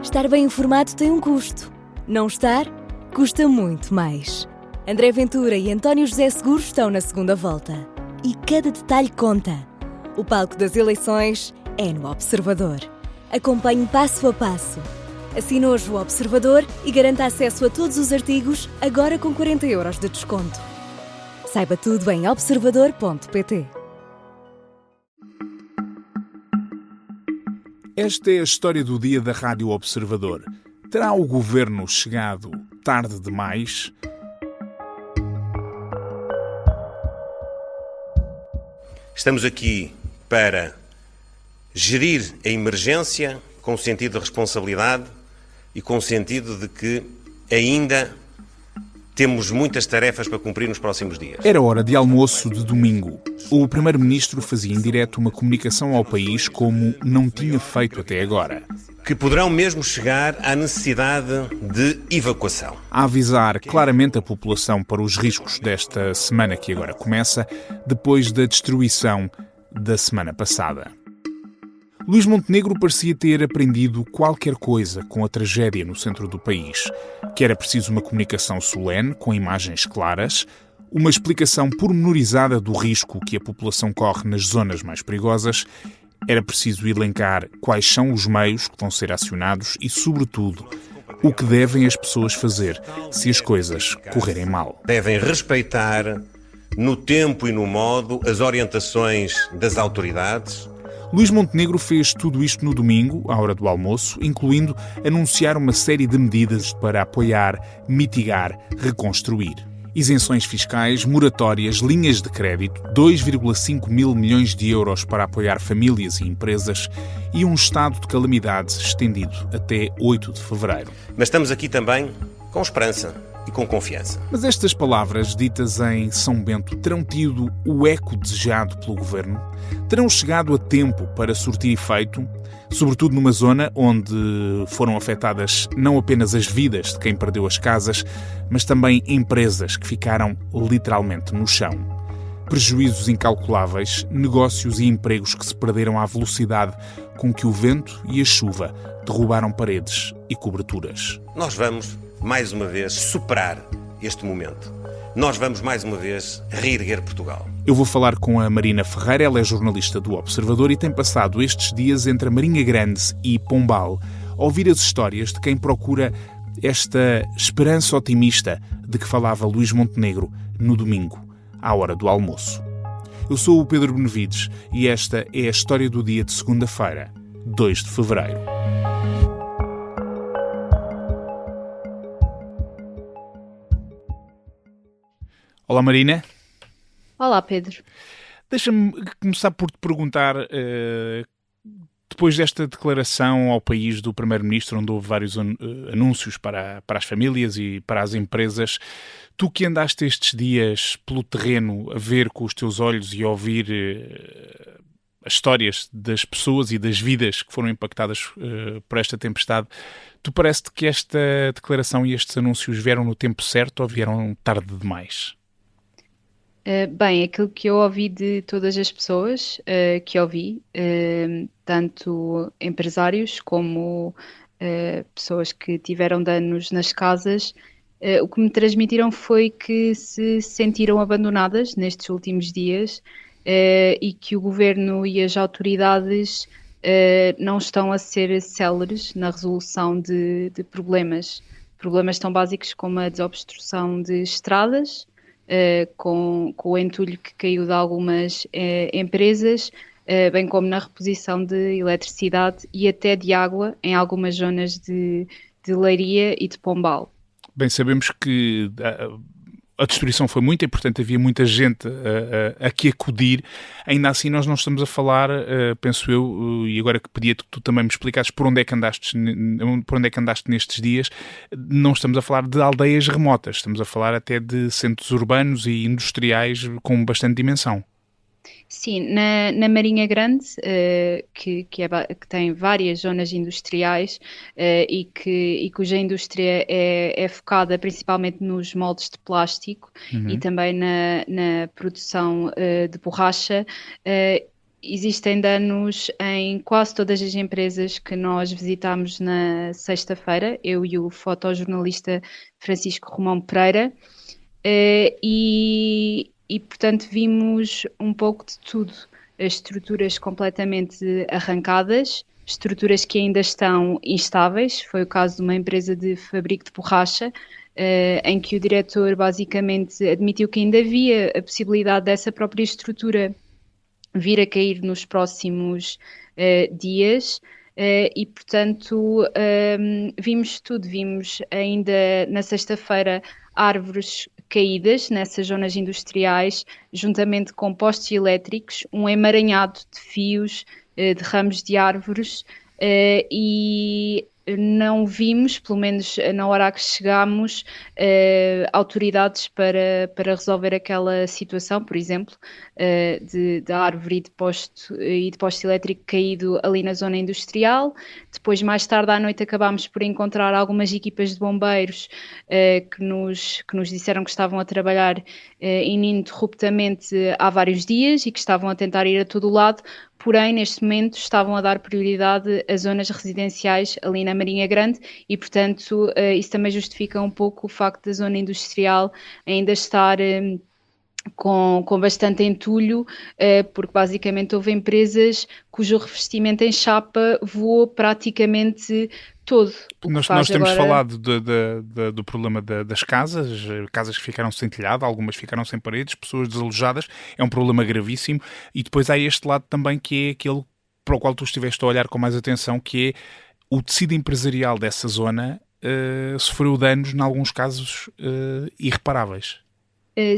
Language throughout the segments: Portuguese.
Estar bem informado tem um custo. Não estar, custa muito mais. André Ventura e António José Seguro estão na segunda volta. E cada detalhe conta. O palco das eleições é no Observador. Acompanhe passo a passo. Assine hoje o Observador e garanta acesso a todos os artigos, agora com 40 € de desconto. Saiba tudo em observador.pt. Esta é a história do dia da Rádio Observador. Terá o governo chegado tarde demais? Estamos aqui para gerir a emergência com sentido de responsabilidade e com sentido de que ainda temos muitas tarefas para cumprir nos próximos dias. Era hora de almoço de domingo. O primeiro-ministro fazia em direto uma comunicação ao país como não tinha feito até agora. Que poderão mesmo chegar à necessidade de evacuação. A avisar claramente a população para os riscos desta semana que agora começa, depois da destruição da semana passada. Luís Montenegro parecia ter aprendido qualquer coisa com a tragédia no centro do país, que era preciso uma comunicação solene, com imagens claras, uma explicação pormenorizada do risco que a população corre nas zonas mais perigosas, era preciso elencar quais são os meios que vão ser acionados e, sobretudo, o que devem as pessoas fazer se as coisas correrem mal. Devem respeitar, no tempo e no modo, as orientações das autoridades. Luís Montenegro fez tudo isto no domingo, à hora do almoço, incluindo anunciar uma série de medidas para apoiar, mitigar, reconstruir. Isenções fiscais, moratórias, linhas de crédito, 2,5 mil milhões de euros para apoiar famílias e empresas e um estado de calamidades estendido até 8 de fevereiro. Mas estamos aqui também com esperança e com confiança. Mas estas palavras ditas em São Bento terão tido o eco desejado pelo governo? Terão chegado a tempo para surtir efeito? Sobretudo numa zona onde foram afetadas não apenas as vidas de quem perdeu as casas, mas também empresas que ficaram literalmente no chão. Prejuízos incalculáveis, negócios e empregos que se perderam à velocidade com que o vento e a chuva derrubaram paredes e coberturas. Nós vamos, mais uma vez, superar este momento. Nós vamos, mais uma vez, reerguer Portugal. Eu vou falar com a Marina Ferreira, ela é jornalista do Observador e tem passado estes dias entre a Marinha Grande e Pombal a ouvir as histórias de quem procura esta esperança otimista de que falava Luís Montenegro no domingo, à hora do almoço. Eu sou o Pedro Benevides e esta é a história do dia de segunda-feira, 2 de fevereiro. Olá, Marina. Olá, Pedro. Deixa-me começar por te perguntar, depois desta declaração ao país do Primeiro-Ministro, onde houve vários anúncios para as famílias e para as empresas, tu que andaste estes dias pelo terreno a ver com os teus olhos e a ouvir as histórias das pessoas e das vidas que foram impactadas por esta tempestade, tu parece-te que esta declaração e estes anúncios vieram no tempo certo ou vieram tarde demais? Bem, aquilo que eu ouvi de todas as pessoas que ouvi, tanto empresários como pessoas que tiveram danos nas casas, o que me transmitiram foi que se sentiram abandonadas nestes últimos dias e que o governo e as autoridades não estão a ser céleres na resolução de problemas tão básicos como a desobstrução de estradas, com o entulho que caiu de algumas empresas, bem como na reposição de eletricidade e até de água em algumas zonas de Leiria e de Pombal. Bem, sabemos que a destruição foi muito importante, havia muita gente a que acudir. Ainda assim, nós não estamos a falar, penso eu, e agora que pedia que tu também me explicasses por onde é que andaste nestes dias, não estamos a falar de aldeias remotas, estamos a falar até de centros urbanos e industriais com bastante dimensão. Sim, na Marinha Grande, que tem várias zonas industriais e cuja indústria é focada principalmente nos moldes de plástico e também na produção de borracha, existem danos em quase todas as empresas que nós visitámos na sexta-feira, eu e o fotojornalista Francisco Romão Pereira, portanto vimos um pouco de tudo, as estruturas completamente arrancadas, estruturas que ainda estão instáveis, foi o caso de uma empresa de fabrico de borracha, em que o diretor basicamente admitiu que ainda havia a possibilidade dessa própria estrutura vir a cair nos próximos dias. E, portanto, vimos tudo. Vimos ainda na sexta-feira árvores caídas nessas zonas industriais, juntamente com postes elétricos, um emaranhado de fios, de ramos de árvores, e não vimos, pelo menos na hora a que chegámos, autoridades para resolver aquela situação, por exemplo, de árvore e de poste elétrico caído ali na zona industrial. Depois, mais tarde à noite, acabámos por encontrar algumas equipas de bombeiros que nos disseram que estavam a trabalhar ininterruptamente há vários dias e que estavam a tentar ir a todo o lado. Porém, neste momento, estavam a dar prioridade a zonas residenciais ali na Marinha Grande e, portanto, isso também justifica um pouco o facto da zona industrial ainda estar com bastante entulho, porque basicamente houve empresas cujo revestimento em chapa voou praticamente todo. Nós temos falado do problema das casas que ficaram sem telhado, algumas ficaram sem paredes, pessoas desalojadas, é um problema gravíssimo, e depois há este lado também que é aquele para o qual tu estiveste a olhar com mais atenção, que é o tecido empresarial dessa zona sofreu danos, em alguns casos, irreparáveis.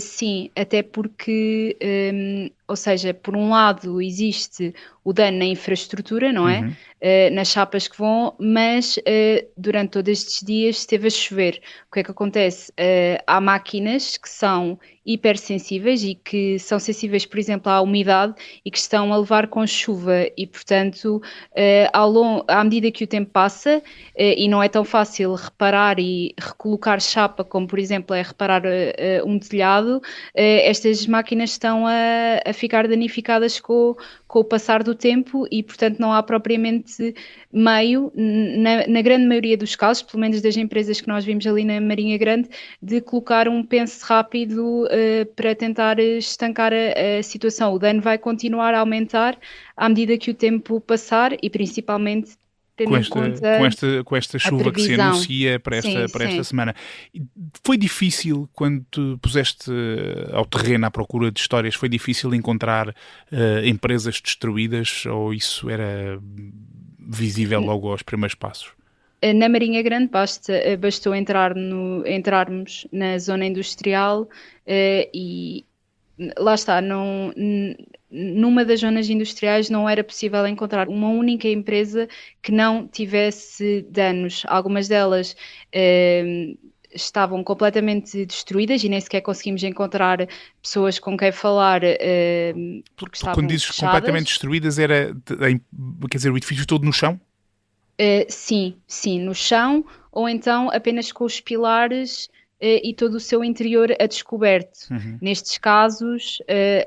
Sim, até porque, ou seja, por um lado existe o dano na infraestrutura, não é? Nas chapas que vão, mas durante todos estes dias esteve a chover. O que é que acontece? Há máquinas que são hipersensíveis e que são sensíveis, por exemplo, à umidade e que estão a levar com chuva e, portanto, à medida que o tempo passa, e não é tão fácil reparar e recolocar chapa como, por exemplo, é reparar um telhado, estas máquinas estão a ficar danificadas com o passar do tempo e, portanto, não há propriamente meio, na grande maioria dos casos, pelo menos das empresas que nós vimos ali na Marinha Grande, de colocar um penso rápido para tentar estancar a situação. O dano vai continuar a aumentar à medida que o tempo passar e, principalmente, com esta chuva que se anuncia para esta semana. Foi difícil, quando tu puseste ao terreno à procura de histórias, foi difícil encontrar empresas destruídas, ou isso era visível logo aos primeiros passos? Na Marinha Grande bastou entrarmos na zona industrial e lá está, numa das zonas industriais não era possível encontrar uma única empresa que não tivesse danos. Algumas delas estavam completamente destruídas e nem sequer conseguimos encontrar pessoas com quem falar porque estavam Quando dizes fechadas. Completamente destruídas, quer dizer, o edifício todo no chão? Sim, no chão, ou então apenas com os pilares e todo o seu interior a descoberto. Nestes casos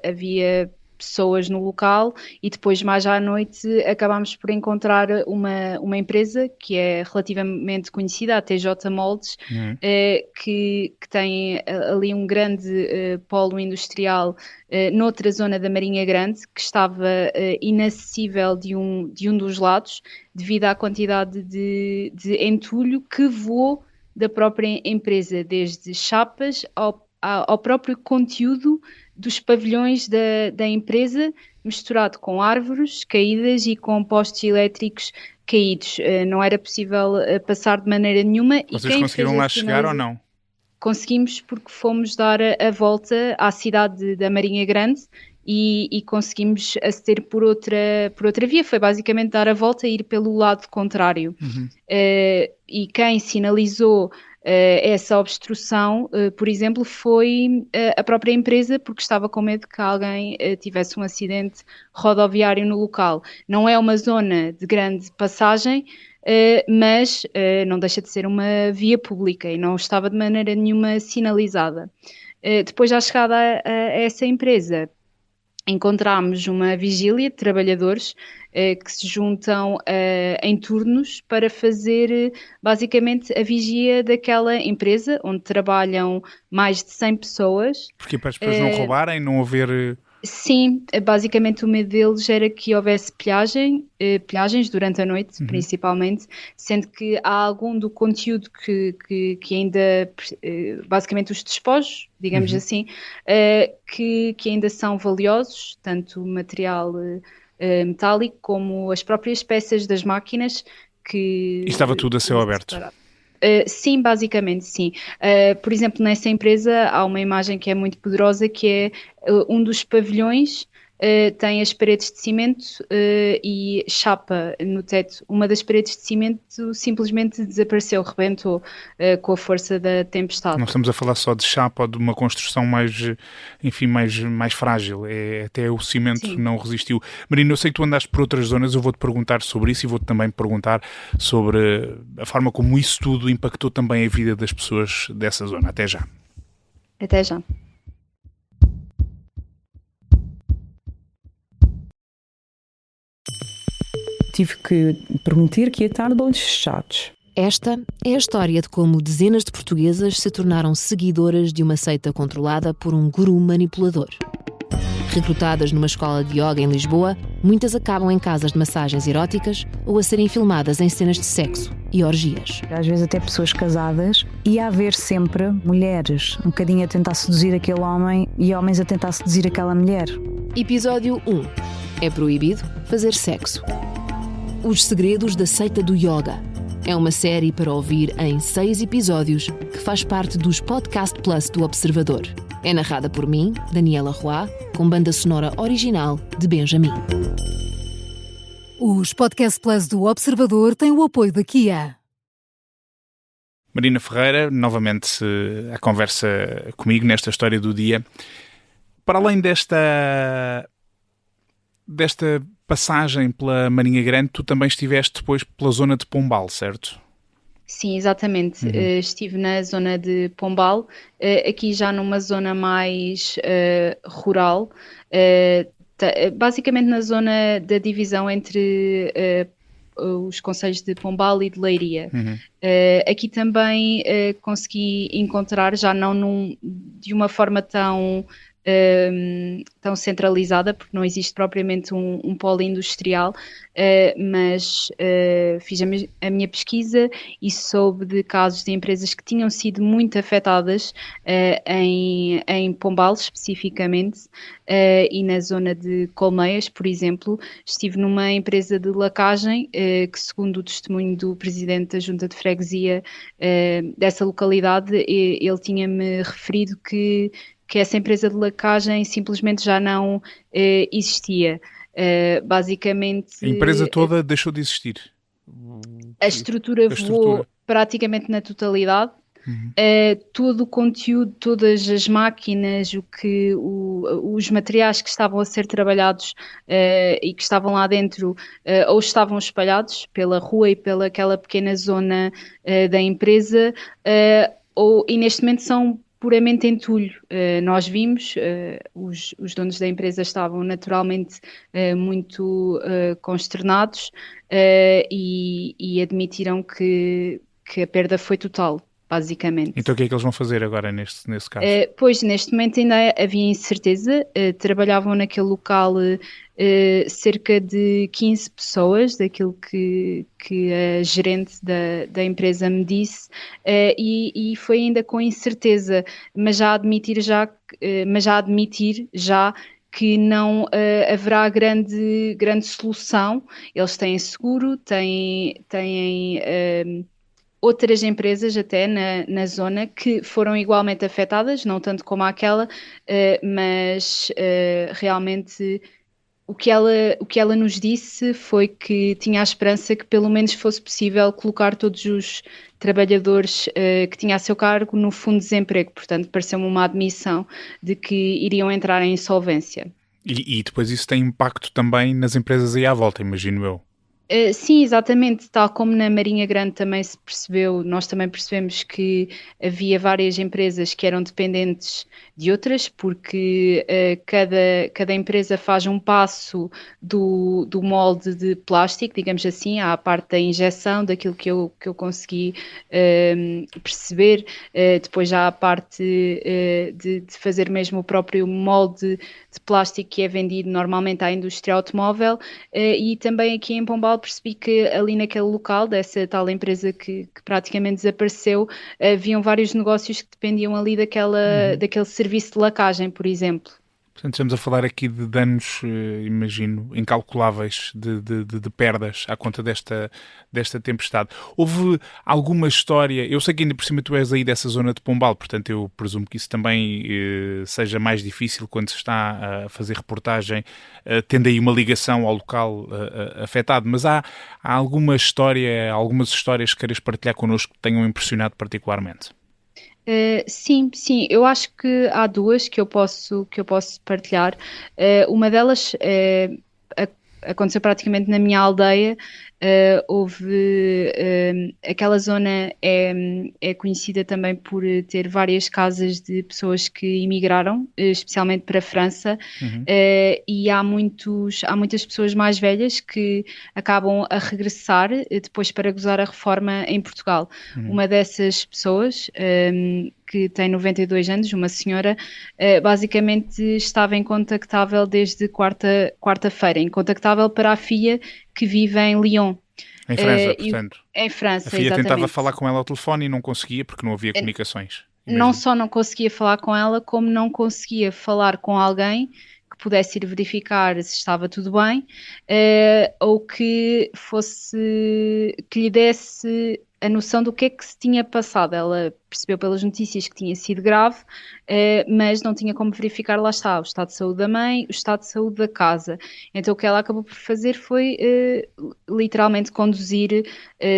havia pessoas no local e depois mais à noite acabámos por encontrar uma empresa que é relativamente conhecida, a TJ Moldes, que tem ali um grande polo industrial noutra zona da Marinha Grande, que estava inacessível de um dos lados devido à quantidade de entulho que voou da própria empresa, desde chapas ao próprio conteúdo dos pavilhões da empresa, misturado com árvores caídas e com postes elétricos caídos. Não era possível passar de maneira nenhuma. Vocês conseguiram lá chegar ou não? Conseguimos, porque fomos dar a volta à cidade da Marinha Grande e conseguimos aceder por outra via. Foi basicamente dar a volta e ir pelo lado contrário. E quem sinalizou essa obstrução, por exemplo, foi a própria empresa, porque estava com medo que alguém tivesse um acidente rodoviário no local. Não é uma zona de grande passagem, mas não deixa de ser uma via pública e não estava de maneira nenhuma sinalizada. Depois da chegada a essa empresa, encontramos uma vigília de trabalhadores que se juntam em turnos para fazer basicamente a vigia daquela empresa onde trabalham mais de 100 pessoas. Porque para as pessoas não roubarem, não haver... Sim, basicamente o medo deles era que houvesse pilhagens durante a noite, principalmente, sendo que há algum do conteúdo que ainda, basicamente os despojos, digamos assim, que ainda são valiosos, tanto o material metálico como as próprias peças das máquinas que... E estava tudo a céu aberto. Sim, basicamente sim. Por exemplo, nessa empresa há uma imagem que é muito poderosa, que é um dos pavilhões tem as paredes de cimento e chapa no teto. Uma das paredes de cimento simplesmente desapareceu, rebentou com a força da tempestade. Não estamos a falar só de chapa ou de uma construção mais, enfim, mais frágil. Até o cimento Sim. não resistiu. Marina, eu sei que tu andaste por outras zonas, eu vou-te perguntar sobre isso e vou-te também perguntar sobre a forma como isso tudo impactou também a vida das pessoas dessa zona. Até já. Até já. Tive que permitir que ia estar de olhos fechados. Esta é a história de como dezenas de portuguesas se tornaram seguidoras de uma seita controlada por um guru manipulador. Recrutadas numa escola de yoga em Lisboa, muitas acabam em casas de massagens eróticas ou a serem filmadas em cenas de sexo e orgias. Às vezes até pessoas casadas, e a haver sempre mulheres um bocadinho a tentar seduzir aquele homem e homens a tentar seduzir aquela mulher. Episódio 1. É proibido fazer sexo. Os segredos da seita do yoga. É uma série para ouvir em 6 episódios que faz parte dos Podcast Plus do Observador. É narrada por mim, Daniela Roy, com banda sonora original de Benjamin. Os Podcast Plus do Observador têm o apoio da Kia. Marina Ferreira, novamente a conversa comigo nesta história do dia. Para além desta passagem pela Marinha Grande, tu também estiveste depois pela zona de Pombal, certo? Sim, exatamente. Estive na zona de Pombal, aqui já numa zona mais rural, basicamente na zona da divisão entre os concelhos de Pombal e de Leiria. Aqui também consegui encontrar, já não de uma forma tão centralizada, porque não existe propriamente um polo industrial, mas fiz a minha pesquisa e soube de casos de empresas que tinham sido muito afetadas em Pombal especificamente, e na zona de Colmeias, por exemplo. Estive numa empresa de lacagem que, segundo o testemunho do presidente da Junta de Freguesia dessa localidade, ele tinha-me referido que essa empresa de lacagem simplesmente já não existia. Basicamente... A empresa toda deixou de existir? A estrutura voou praticamente na totalidade. Todo o conteúdo, todas as máquinas, os materiais que estavam a ser trabalhados e que estavam lá dentro, ou estavam espalhados pela rua e pela aquela pequena zona da empresa, e neste momento são puramente entulho. Nós vimos, os donos da empresa estavam naturalmente muito consternados e admitiram que a perda foi total, basicamente. Então o que é que eles vão fazer agora nesse caso? Pois, neste momento ainda havia incerteza. Trabalhavam naquele local cerca de 15 pessoas, daquilo que a gerente da empresa me disse, e foi ainda com incerteza, mas já admitir já que não haverá grande solução. Eles têm seguro, têm outras empresas até na zona que foram igualmente afetadas, não tanto como aquela, mas realmente o que ela nos disse foi que tinha a esperança que pelo menos fosse possível colocar todos os trabalhadores que tinha a seu cargo no fundo de desemprego. Portanto, pareceu-me uma admissão de que iriam entrar em insolvência. E depois isso tem impacto também nas empresas aí à volta, imagino eu. Sim, exatamente, tal como na Marinha Grande também se percebeu, nós também percebemos que havia várias empresas que eram dependentes de outras, porque cada empresa faz um passo do molde de plástico, digamos assim, há a parte da injeção, daquilo que eu consegui perceber, depois já há a parte de fazer mesmo o próprio molde de plástico que é vendido normalmente à indústria automóvel, e também aqui em Pombal percebi que ali naquele local, dessa tal empresa que praticamente desapareceu, haviam vários negócios que dependiam ali daquele serviço de lacagem, por exemplo. Portanto, estamos a falar aqui de danos, imagino, incalculáveis de perdas à conta desta tempestade. Houve alguma história, eu sei que ainda por cima tu és aí dessa zona de Pombal, portanto eu presumo que isso também seja mais difícil quando se está a fazer reportagem, tendo aí uma ligação ao local afetado, mas há alguma história, algumas histórias que queiras partilhar connosco que tenham impressionado particularmente? Sim, eu acho que há duas que eu posso partilhar. Uma delas aconteceu praticamente na minha aldeia. Houve aquela zona é conhecida também por ter várias casas de pessoas que imigraram, especialmente para a França, e há muitas pessoas mais velhas que acabam a regressar depois para gozar a reforma em Portugal. Uma dessas pessoas, que tem 92 anos, uma senhora, basicamente estava incontactável desde quarta-feira, incontactável para a filha que vive em Lyon. Em França, portanto. Em França, A filha exatamente. tentava falar com ela ao telefone e não conseguia porque não havia comunicações. Não só não conseguia falar com ela, como não conseguia falar com alguém que pudesse ir verificar se estava tudo bem, ou que lhe desse a noção do que é que se tinha passado. Ela percebeu pelas notícias que tinha sido grave, mas não tinha como verificar, lá está, o estado de saúde da mãe, o estado de saúde da casa. Então o que ela acabou por fazer foi literalmente conduzir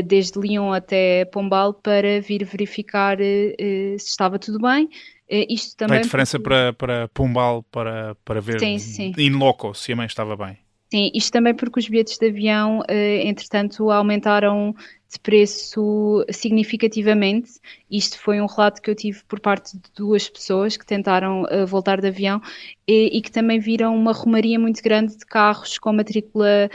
desde Lyon até Pombal para vir verificar se estava tudo bem. Isto também Veio de França para Pombal para ver sim. in loco se a mãe estava bem. Sim, isto também porque os bilhetes de avião, entretanto, aumentaram de preço significativamente. Isto foi um relato que eu tive por parte de duas pessoas que tentaram voltar de avião e que também viram uma romaria muito grande de carros com matrícula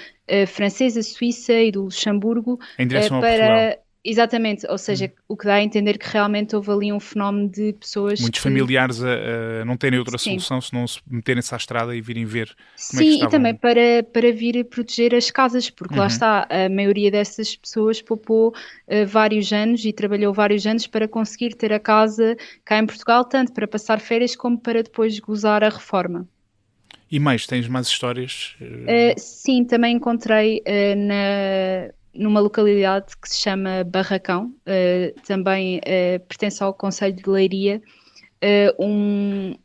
francesa, suíça e do Luxemburgo Em direção a para... Portugal. Exatamente, ou seja, o que dá a entender que realmente houve ali um fenómeno de pessoas Muitos que... familiares a não terem outra Sim. solução senão se meterem-se à estrada e virem ver como é que Sim, estavam. e também para vir proteger as casas, porque lá está, a maioria dessas pessoas poupou vários anos e trabalhou vários anos para conseguir ter a casa cá em Portugal, tanto para passar férias como para depois gozar a reforma. E mais, tens mais histórias? Sim, também encontrei numa localidade que se chama Barracão, também pertence ao concelho de Leiria,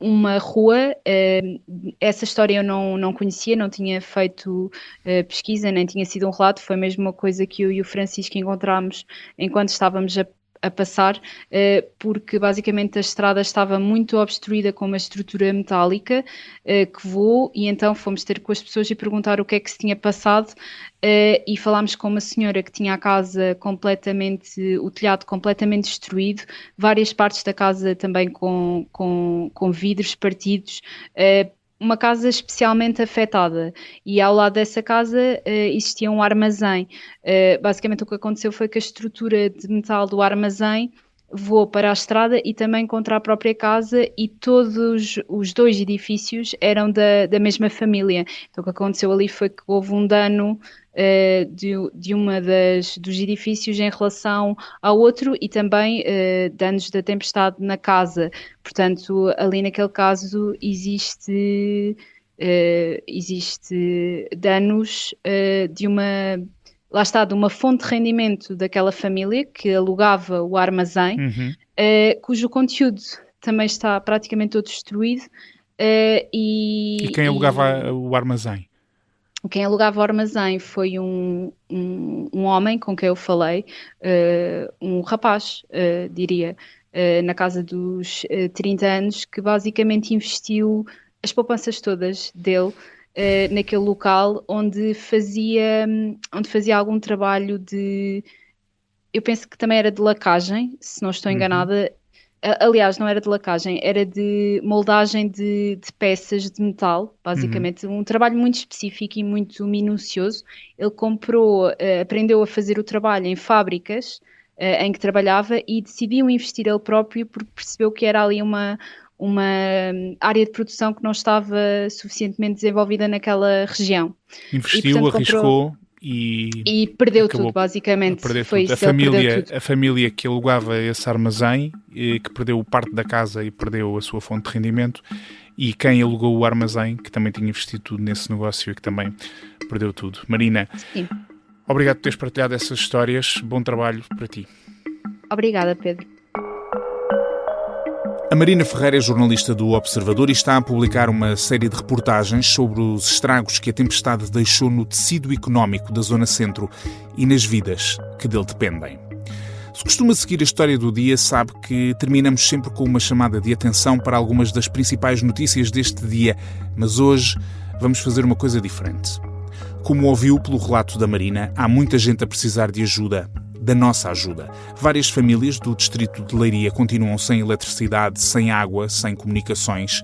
uma rua. Essa história eu não conhecia, não tinha feito pesquisa, nem tinha sido um relato, foi mesmo uma coisa que eu e o Francisco encontramos enquanto estávamos a passar, porque basicamente a estrada estava muito obstruída com uma estrutura metálica que voou, e então fomos ter com as pessoas e perguntar o que é que se tinha passado, e falámos com uma senhora que tinha a casa completamente, o telhado completamente destruído, várias partes da casa também com vidros partidos, uma casa especialmente afetada, e ao lado dessa casa existia um armazém. Basicamente o que aconteceu foi que a estrutura de metal do armazém voou para a estrada e também contra a própria casa, e todos os dois edifícios eram da mesma família. Então o que aconteceu ali foi que houve um dano de uma dos edifícios em relação ao outro, e também danos da tempestade na casa. Portanto, ali naquele caso existe danos de uma... Lá está, de uma fonte de rendimento daquela família que alugava o armazém, cujo conteúdo também está praticamente todo destruído. E quem alugava o armazém? Quem alugava o armazém foi um homem com quem eu falei, um rapaz, diria, na casa dos 30 anos, que basicamente investiu as poupanças todas dele naquele local onde fazia algum trabalho de... Eu penso que também era de lacagem, se não estou enganada. Aliás, não era de lacagem, era de moldagem de peças de metal, basicamente. Um trabalho muito específico e muito minucioso. Ele aprendeu a fazer o trabalho em fábricas em que trabalhava e decidiu investir ele próprio porque percebeu que era ali uma área de produção que não estava suficientemente desenvolvida naquela região. Investiu, portanto, arriscou e perdeu tudo, basicamente. Foi tudo. A família que alugava esse armazém, que perdeu parte da casa e perdeu a sua fonte de rendimento, e quem alugou o armazém, que também tinha investido tudo nesse negócio e que também perdeu tudo. Marina, sim, obrigado por teres partilhado essas histórias. Bom trabalho para ti. Obrigada, Pedro. A Marina Ferreira é jornalista do Observador e está a publicar uma série de reportagens sobre os estragos que a tempestade deixou no tecido económico da Zona Centro e nas vidas que dele dependem. Se costuma seguir a história do dia, sabe que terminamos sempre com uma chamada de atenção para algumas das principais notícias deste dia, mas hoje vamos fazer uma coisa diferente. Como ouviu pelo relato da Marina, há muita gente a precisar de ajuda, da nossa ajuda. Várias famílias do distrito de Leiria continuam sem eletricidade, sem água, sem comunicações.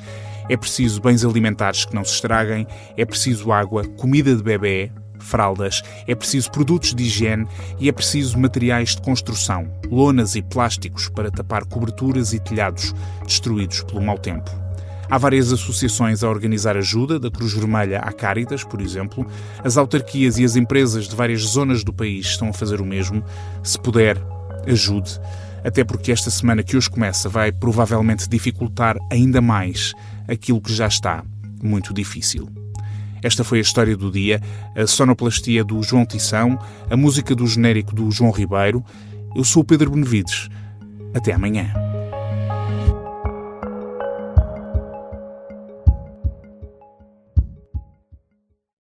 É preciso bens alimentares que não se estraguem, é preciso água, comida de bebê, fraldas, é preciso produtos de higiene e é preciso materiais de construção, lonas e plásticos para tapar coberturas e telhados destruídos pelo mau tempo. Há várias associações a organizar ajuda, da Cruz Vermelha à Cáritas, por exemplo. As autarquias e as empresas de várias zonas do país estão a fazer o mesmo. Se puder, ajude. Até porque esta semana que hoje começa vai provavelmente dificultar ainda mais aquilo que já está muito difícil. Esta foi a história do dia, a sonoplastia do João Tição, a música do genérico do João Ribeiro. Eu sou o Pedro Benevides. Até amanhã.